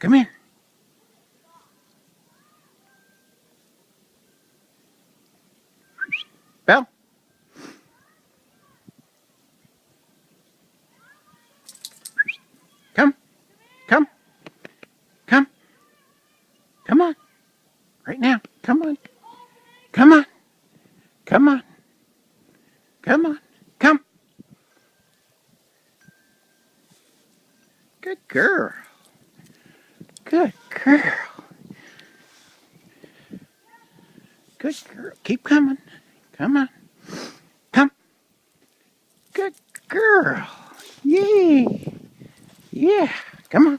Come here. Belle. Come. Come. Come. Come on. Right now. Come on. Come on. Come on. Come on. Come. Good girl. Good girl. Good girl. Keep coming. Come on. Come. Good girl. Yay. Yeah. Come on.